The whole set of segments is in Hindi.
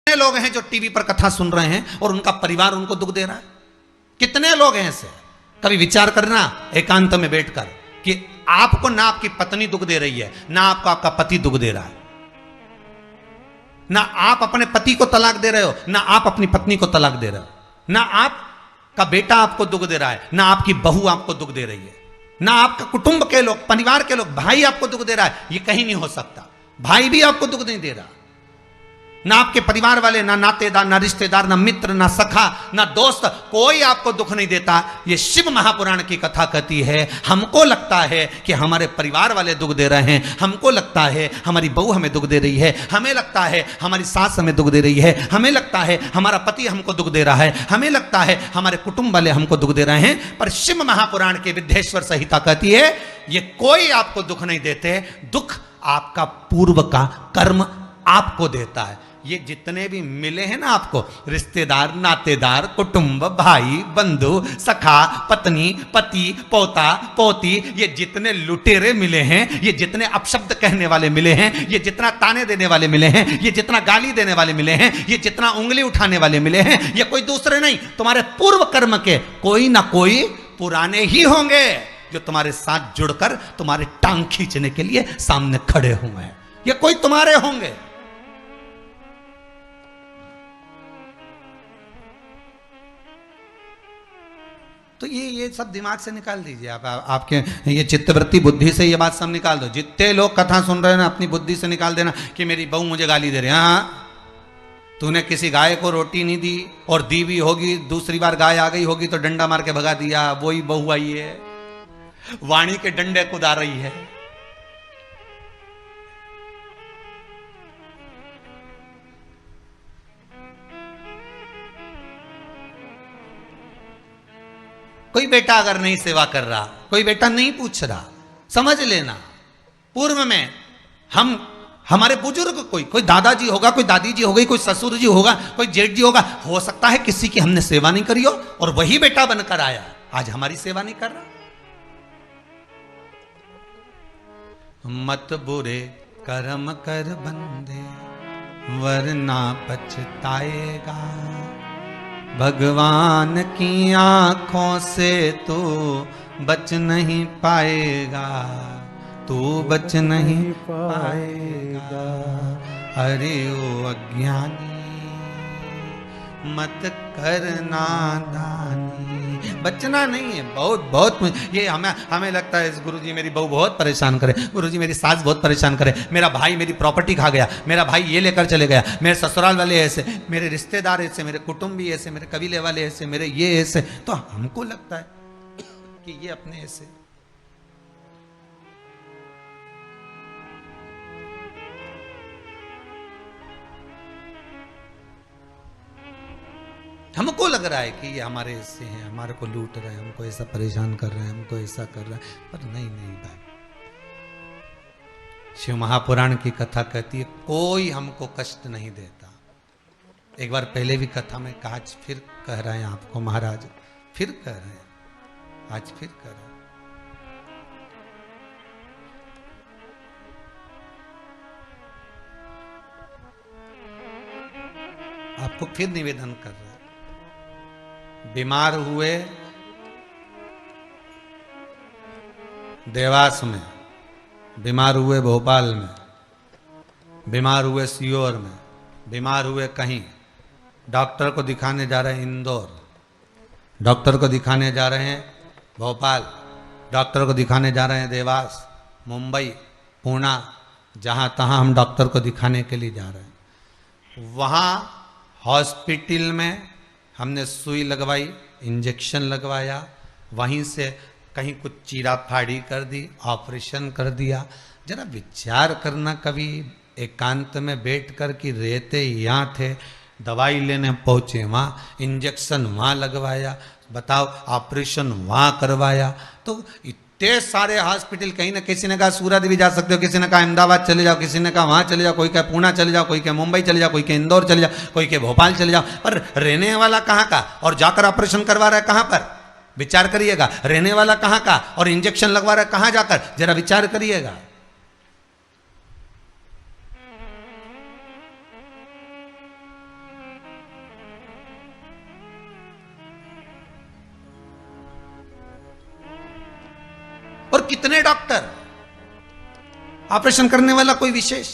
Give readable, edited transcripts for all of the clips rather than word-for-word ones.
कितने लोग हैं जो टीवी पर कथा सुन रहे हैं और उनका परिवार उनको दुख दे रहा है? कितने लोग हैं ऐसे? कभी विचार करना एकांत में बैठकर कि आपको ना आपकी पत्नी दुख दे रही है, ना आपको आपका पति दुख दे रहा है, ना आप अपने पति को तलाक दे रहे हो, ना आप अपनी पत्नी को तलाक दे रहे हो, ना आपका बेटा आपको दुख दे रहा है, ना आपकी बहू आपको दुख दे रही है, ना आपका कुटुंब के लोग, परिवार के लोग, भाई आपको दुख दे रहा है। ये कहीं नहीं हो सकता। भाई भी आपको दुख नहीं दे रहा, ना आपके परिवार वाले, ना नातेदार, ना रिश्तेदार, ना मित्र, ना सखा, ना दोस्त, कोई आपको दुख नहीं देता। ये शिव महापुराण की कथा कहती है हमको लगता है कि हमारे परिवार वाले दुख दे रहे हैं, हमको लगता है हमारी बहू हमें दुख दे रही है, हमें लगता है हमारी सास हमें दुख दे रही है, हमें लगता है हमारा पति हमको दुख दे रहा है, हमें लगता है हमारे कुटुंब वाले हमको दुख दे रहे हैं। पर शिव महापुराण की विद्येश्वर संहिता कहती है ये कोई आपको दुख नहीं देते, दुख आपका पूर्व का कर्म आपको देता है। ये जितने भी मिले हैं ना आपको, रिश्तेदार, नातेदार, कुटुंब, भाई, बंधु, सखा, पत्नी, पति, पोता, पोती, ये जितने लुटेरे मिले हैं, ये जितने अपशब्द कहने वाले मिले हैं, ये जितना ताने देने वाले मिले हैं, ये जितना गाली देने वाले मिले हैं, ये जितना उंगली उठाने वाले मिले हैं, ये कोई दूसरे नहीं, तुम्हारे पूर्व कर्म के कोई ना कोई पुराने ही होंगे जो तुम्हारे साथ जुड़कर तुम्हारे टांग खींचने के लिए सामने खड़े हुए हैं। ये कोई तुम्हारे होंगे। तो ये सब दिमाग से निकाल दीजिए आप, आपके ये चित्तवृत्ति बुद्धि से ये बात सब निकाल दो। जितने लोग कथा सुन रहे हैं ना, अपनी बुद्धि से निकाल देना कि मेरी बहू मुझे गाली दे रही है। हाँ, तूने किसी गाय को रोटी नहीं दी और दी भी होगी, दूसरी बार गाय आ गई होगी तो डंडा मार के भगा दिया, वही बहू आई है, वाणी के डंडे कुदा रही है। कोई बेटा अगर नहीं सेवा कर रहा, कोई बेटा नहीं पूछ रहा, समझ लेना पूर्व में हमारे बुजुर्ग, कोई दादाजी होगा, कोई दादी जी होगी, कोई ससुर जी होगा, कोई जेठ जी होगा, हो सकता है किसी की हमने सेवा नहीं करी हो और वही बेटा बनकर आया, आज हमारी सेवा नहीं कर रहा। मत बुरे कर्म कर बंदे वरना पछताएगा, भगवान की आंखों से तू बच नहीं पाएगा, तू बच नहीं पाएगा। अरे ओ अज्ञानी मत करना दानी। बचना नहीं है, बहुत ये हमें लगता है गुरुजी मेरी बहू बहुत परेशान करे, गुरुजी मेरी सास बहुत परेशान करे, मेरा भाई मेरी प्रॉपर्टी खा गया, मेरा भाई ये लेकर चले गया, मेरे ससुराल वाले ऐसे, मेरे रिश्तेदार ऐसे, मेरे कुटुंबी ऐसे, मेरे कबीले वाले ऐसे, मेरे ये ऐसे। तो हमको लगता है कि ये अपने ऐसे। हमको लग रहा है कि ये हमारे ऐसे हैं, हमारे को लूट रहे हैं, हमको ऐसा परेशान कर रहे हैं, हमको ऐसा कर रहे हैं, पर नहीं भाई। शिव महापुराण की कथा कहती है कोई हमको कष्ट नहीं देता। एक बार पहले भी कथा में कहा, आज फिर कह रहे हैं आपको महाराज, फिर कह रहे हैं, आज फिर कह रहे हैं। आपको फिर निवेदन कर रहे हैं, बीमार हुए देवास में, बीमार हुए भोपाल में, बीमार हुए सीहोर में, बीमार हुए कहीं, डॉक्टर को दिखाने जा रहे हैं इंदौर, डॉक्टर को दिखाने जा रहे हैं भोपाल, डॉक्टर को दिखाने जा रहे हैं देवास, मुंबई, पुणे, जहाँ तहाँ हम डॉक्टर को दिखाने के लिए जा रहे हैं। वहाँ हॉस्पिटल में हमने सुई लगवाई, इंजेक्शन लगवाया, वहीं से कहीं कुछ चीरा फाड़ी कर दी, ऑपरेशन कर दिया। जरा विचार करना कभी एकांत में बैठ कर कि रहते यहाँ थे, दवाई लेने पहुँचे वहाँ, इंजेक्शन वहाँ लगवाया, बताओ ऑपरेशन वहाँ करवाया। तो इतने सारे हॉस्पिटल, कहीं ना किसी ने कहा सूरत भी जा सकते हो, किसी ने कहा अहमदाबाद चले जाओ, किसी ने कहा वहाँ चले जाओ, कोई कहे पुणे चले जाओ, कोई कहे मुंबई चले जाओ, कोई कहे इंदौर चले जाओ, कोई कहे भोपाल चले जाओ। पर रहने वाला कहाँ का और जाकर ऑपरेशन करवा रहा है कहाँ पर? विचार करिएगा। रहने वाला कहाँ का और इंजेक्शन लगवा रहा है कहाँ जाकर? जरा विचार करिएगा। कितने डॉक्टर, ऑपरेशन करने वाला कोई विशेष,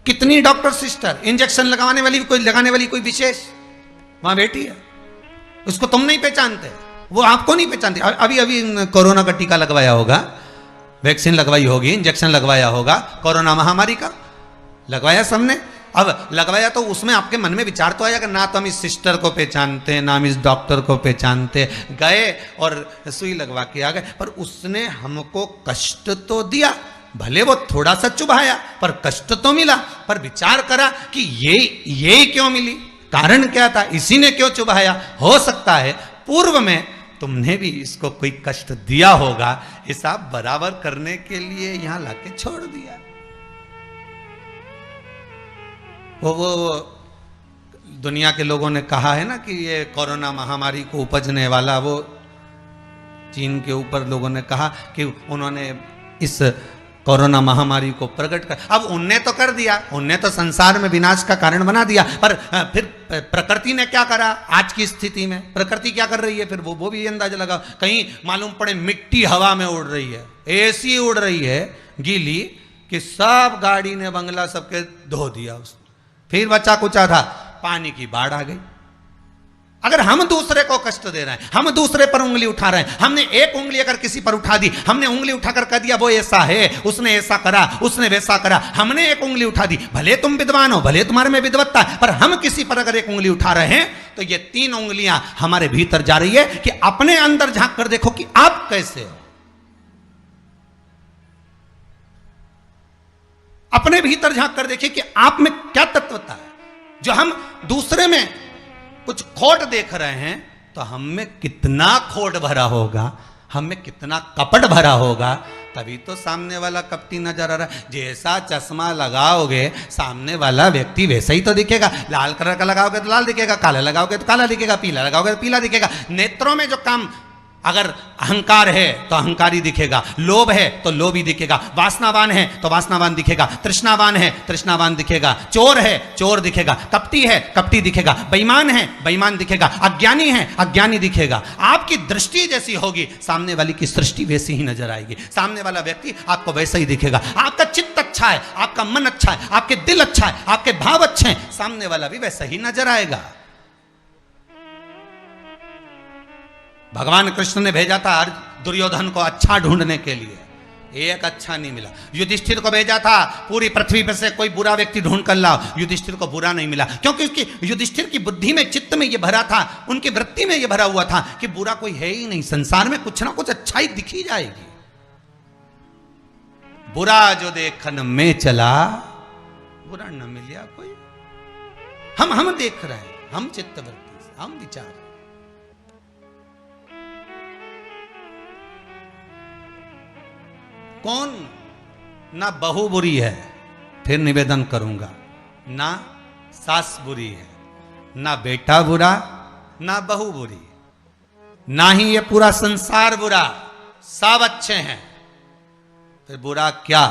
कितनी डॉक्टर सिस्टर, इंजेक्शन लगाने वाली कोई विशेष वहां बैठी है, उसको तुम नहीं पहचानते, वो आपको नहीं पहचानती। अभी अभी कोरोना का टीका लगवाया होगा, वैक्सीन लगवाई होगी, इंजेक्शन लगवाया होगा, कोरोना महामारी का लगवाया सबने। अब लगवाया तो उसमें आपके मन में विचार तो आया कि ना तो हम इस सिस्टर को पहचानते, ना हम इस डॉक्टर को पहचानते, गए और सुई लगवा के आ गए, पर उसने हमको कष्ट तो दिया, भले वो थोड़ा सा चुभाया पर कष्ट तो मिला। पर विचार करा कि ये क्यों मिली, कारण क्या था, इसी ने क्यों चुभाया। हो सकता है पूर्व में तुमने भी इसको कोई कष्ट दिया होगा, हिसाब बराबर करने के लिए यहां लाके छोड़ दिया। वो दुनिया के लोगों ने कहा है ना कि ये कोरोना महामारी को उपजने वाला, वो चीन के ऊपर लोगों ने कहा कि उन्होंने इस कोरोना महामारी को प्रकट कर, अब उनने तो कर दिया, उनने तो संसार में विनाश का कारण बना दिया, पर फिर प्रकृति ने क्या करा आज की स्थिति में, प्रकृति क्या कर रही है फिर वो भी अंदाजा लगा। कहीं मालूम पड़े मिट्टी हवा में उड़ रही है, ऐसी उड़ रही है गीली कि सब गाड़ी ने बंगला सबके धो दिया उसने। फिर बचा कुचा था, पानी की बाढ़ आ गई। अगर हम दूसरे को कष्ट दे रहे हैं, हम दूसरे पर उंगली उठा रहे हैं, हमने एक उंगली अगर किसी पर उठा दी, हमने उंगली उठाकर कह दिया वो ऐसा है, उसने ऐसा करा, उसने वैसा करा, हमने एक उंगली उठा दी, भले तुम विद्वान हो, भले तुम्हारे में विद्वत्ता है, पर हम किसी पर अगर एक उंगली उठा रहे हैं तो ये 3 उंगलियां हमारे भीतर जा रही है कि अपने अंदर झांक कर देखो कि आप कैसे हो, अपने भीतर झांक कर देखिए कि आप में क्या तत्वता है। जो हम दूसरे में कुछ खोट देख रहे हैं तो हम में कितना खोट भरा होगा, हम में कितना कपट भरा होगा, तभी तो सामने वाला कपटी नजर आ रहा है। जैसा चश्मा लगाओगे सामने वाला व्यक्ति वैसा ही तो दिखेगा। लाल कलर का लगाओगे तो लाल दिखेगा, काला लगाओगे तो काला दिखेगा, पीला लगाओगे तो पीला दिखेगा। नेत्रों में जो काम, अगर अहंकार है तो अहंकारी दिखेगा, लोभ है तो लोभी दिखेगा, वासनावान है तो वासनावान दिखेगा, तृष्णावान है तृष्णावान दिखेगा, चोर है चोर दिखेगा, कपटी है कपटी दिखेगा, बेईमान है बेईमान दिखेगा, अज्ञानी है अज्ञानी दिखेगा। आपकी दृष्टि जैसी होगी सामने वाली की सृष्टि वैसी ही नजर आएगी, सामने वाला व्यक्ति आपको वैसा ही दिखेगा। आपका चित्त अच्छा है, आपका मन अच्छा है, आपके दिल अच्छा है, आपके भाव अच्छे हैं, सामने वाला भी वैसा ही नजर आएगा। भगवान कृष्ण ने भेजा था दुर्योधन को अच्छा ढूंढने के लिए, एक अच्छा नहीं मिला। युधिष्ठिर को भेजा था पूरी पृथ्वी पर से कोई बुरा व्यक्ति ढूंढ कर लाओ, युधिष्ठिर को बुरा नहीं मिला, क्योंकि उसकी युधिष्ठिर की बुद्धि में चित्त में ये भरा था, उनकी वृत्ति में ये भरा हुआ था कि बुरा कोई है ही नहीं, संसार में कुछ ना कुछ अच्छाई दिख ही जाएगी। बुरा जो देखन में चला बुरा न मिलिया कोई। हम देख रहे हैं, हम चित्तवृत्ति से हम विचार, कौन ना बहू बुरी है, फिर निवेदन करूंगा, ना सास बुरी है, ना बेटा बुरा, ना बहू बुरी, ना ही ये पूरा संसार बुरा, सब अच्छे हैं। फिर बुरा क्या,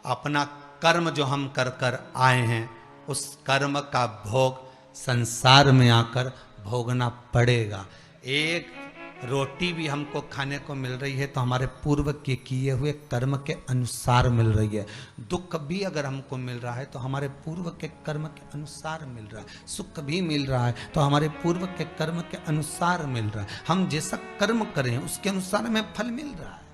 अपना कर्म जो हम कर कर आए हैं उस कर्म का भोग संसार में आकर भोगना पड़ेगा। एक रोटी भी हमको खाने को मिल रही है तो हमारे पूर्व के किए हुए कर्म के अनुसार मिल रही है। दुख भी अगर हमको मिल रहा है तो हमारे पूर्व के कर्म के अनुसार मिल रहा है। सुख भी मिल रहा है तो हमारे पूर्व के कर्म के अनुसार मिल रहा है। हम जैसा कर्म करें उसके अनुसार हमें फल मिल रहा है।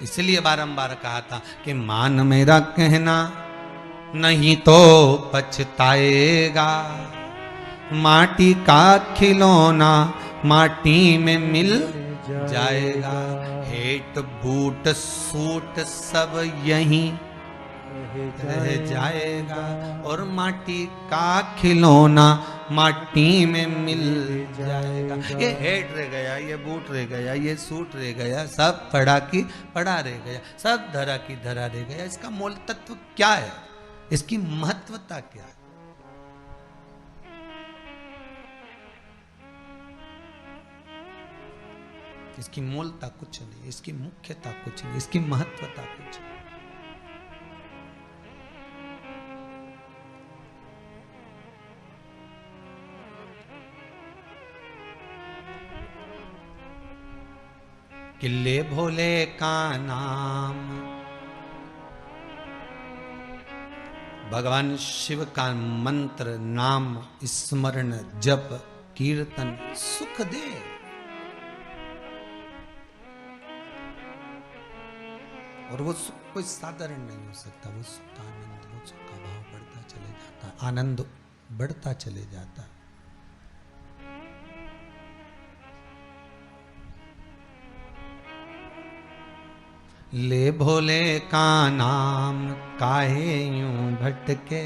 इसलिए बारंबार कहा था कि मान मेरा कहना नहीं तो पछताएगा, माटी का खिलौना माटी में मिल जाएगा, हेट बूट सूट सब यहीं रह जाएगा और माटी का खिलौना माटी में मिल जाएगा। ये हेट रह गया, ये बूट रह गया, ये सूट रह गया, सब पड़ा की पड़ा रह गया, सब धरा की धरा रह गया। इसका मूल तत्व क्या है, इसकी महत्वता क्या है? इसकी मूलता कुछ नहीं, इसकी मुख्यता कुछ नहीं, इसकी महत्वता कुछ नहीं। कि ले भोले का नाम, भगवान शिव का मंत्र, नाम, स्मरण, जप, कीर्तन सुख दे। और वो सुख कोई साधारण नहीं हो सकता। वो सुख का आनंद, वो सुख का भाव बढ़ता चले जाता, आनंद बढ़ता चले जाता। ले भोले का नाम काहे यूं भटके,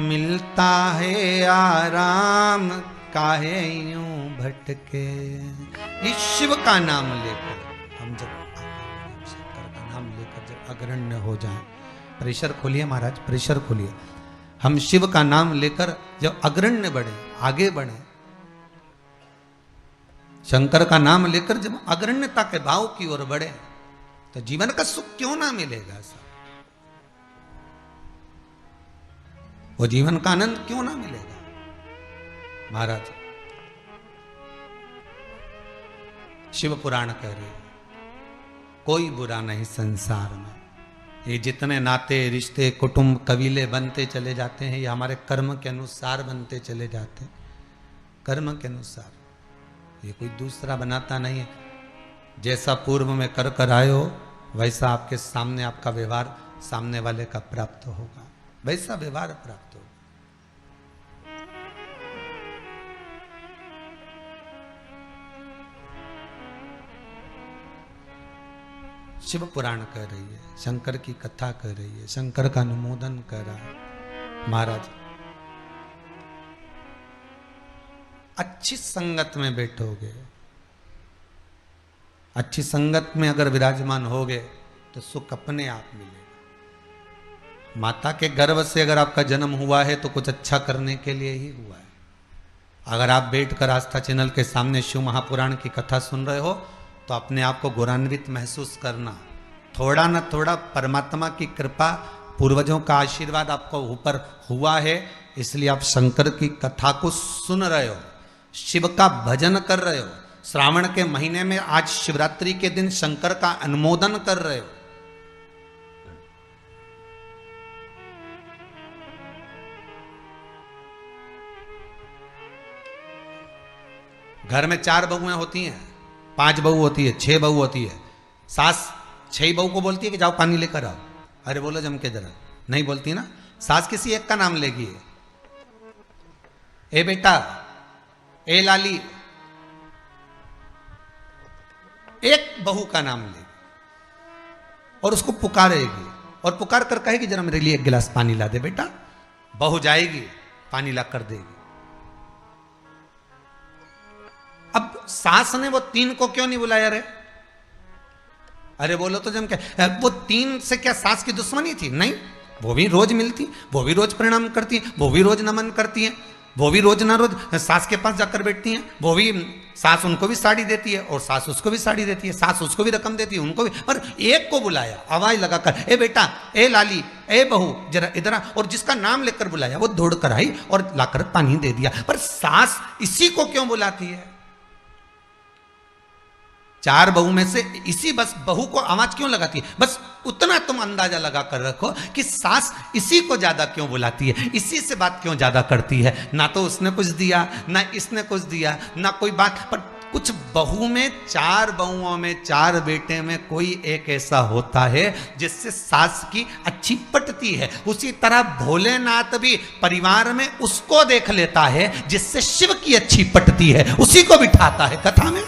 मिलता है आराम काहे यूं भटके। इस शिव का नाम लेकर हम जब शंकर का नाम लेकर जब अग्रण्य हो जाएं, प्रेशर खोलिए महाराज, प्रेशर खोलिए। हम शिव का नाम लेकर जब अग्रण्य बढ़े, आगे बढ़े, शंकर का नाम लेकर जब अग्रण्यता के भाव की ओर बढ़े, तो जीवन का सुख क्यों ना मिलेगा साहब? वो जीवन का आनंद क्यों ना मिलेगा महाराज? शिव पुराण कह रहे हैं कोई बुरा नहीं संसार में। ये जितने नाते, रिश्ते, कुटुंब, कबीले बनते चले जाते हैं, ये हमारे कर्म के अनुसार बनते चले जाते हैं। कर्म के अनुसार, ये कोई दूसरा बनाता नहीं है। जैसा पूर्व में कर कर आए हो, वैसा आपके सामने आपका व्यवहार सामने वाले का प्राप्त होगा, वैसा व्यवहार प्राप्त होगा। शिव पुराण कह रही है, शंकर की कथा कह रही है, शंकर का अनुमोदन कर रहा है महाराज। अच्छी संगत में बैठोगे, अच्छी संगत में अगर विराजमान होगे तो सुख अपने आप मिलेगा। माता के गर्भ से अगर आपका जन्म हुआ है तो कुछ अच्छा करने के लिए ही हुआ है। अगर आप बैठकर आस्था चैनल के सामने शिव महापुराण की कथा सुन रहे हो तो अपने आप को गौरवान्वित महसूस करना। थोड़ा न थोड़ा परमात्मा की कृपा, पूर्वजों का आशीर्वाद आपको ऊपर हुआ है, इसलिए आप शंकर की कथा को सुन रहे हो, शिव का भजन कर रहे हो। श्रावण के महीने में आज शिवरात्रि के दिन शंकर का अनुमोदन कर रहे हो। घर में 4 बहुएं होती हैं, 5 बहू होती है, 6 बहू होती है। सास 6 बहू को बोलती है कि जाओ पानी लेकर आओ, अरे बोलो जम के जरा, नहीं बोलती ना। सास किसी एक का नाम लेगी, ए बेटा, ए लाली, एक बहू का नाम लेगी और उसको पुकारेगी और पुकार कर कहेगी जरा मेरे लिए 1 गिलास पानी ला दे बेटा। बहू जाएगी, पानी ला कर देगी। अब सास ने वो 3 को क्यों नहीं बुलाया रे? अरे बोलो तो जम क्या, वो 3 से क्या सास की दुश्मनी थी? नहीं, वो भी रोज मिलती, वो भी रोज प्रणाम करती है, वो भी रोज नमन करती है, वो भी रोज ना रोज सास के पास जाकर बैठती हैं। वो भी, सास उनको भी साड़ी देती है और सास उसको भी साड़ी देती है, सास उसको भी रकम देती है, उनको भी। पर एक को बुलाया आवाज लगाकर, ए बेटा, ए लाली, ए बहू, जरा इधर आ। और जिसका नाम लेकर बुलाया वो दौड़ कर आई और लाकर पानी दे दिया। पर सास इसी को क्यों बुलाती है? 4 बहू में से इसी बस बहू को आवाज क्यों लगाती है? बस उतना तुम अंदाजा लगा कर रखो कि सास इसी को ज्यादा क्यों बुलाती है, इसी से बात क्यों ज्यादा करती है। ना तो उसने कुछ दिया, ना इसने कुछ दिया, ना कोई बात। पर कुछ बहू में, 4 बहुओं में, 4 बेटे में कोई एक ऐसा होता है जिससे सास की अच्छी पटती है। उसी तरह भोलेनाथ भी परिवार में उसको देख लेता है जिससे शिव की अच्छी पटती है, उसी को बिठाता है कथा में।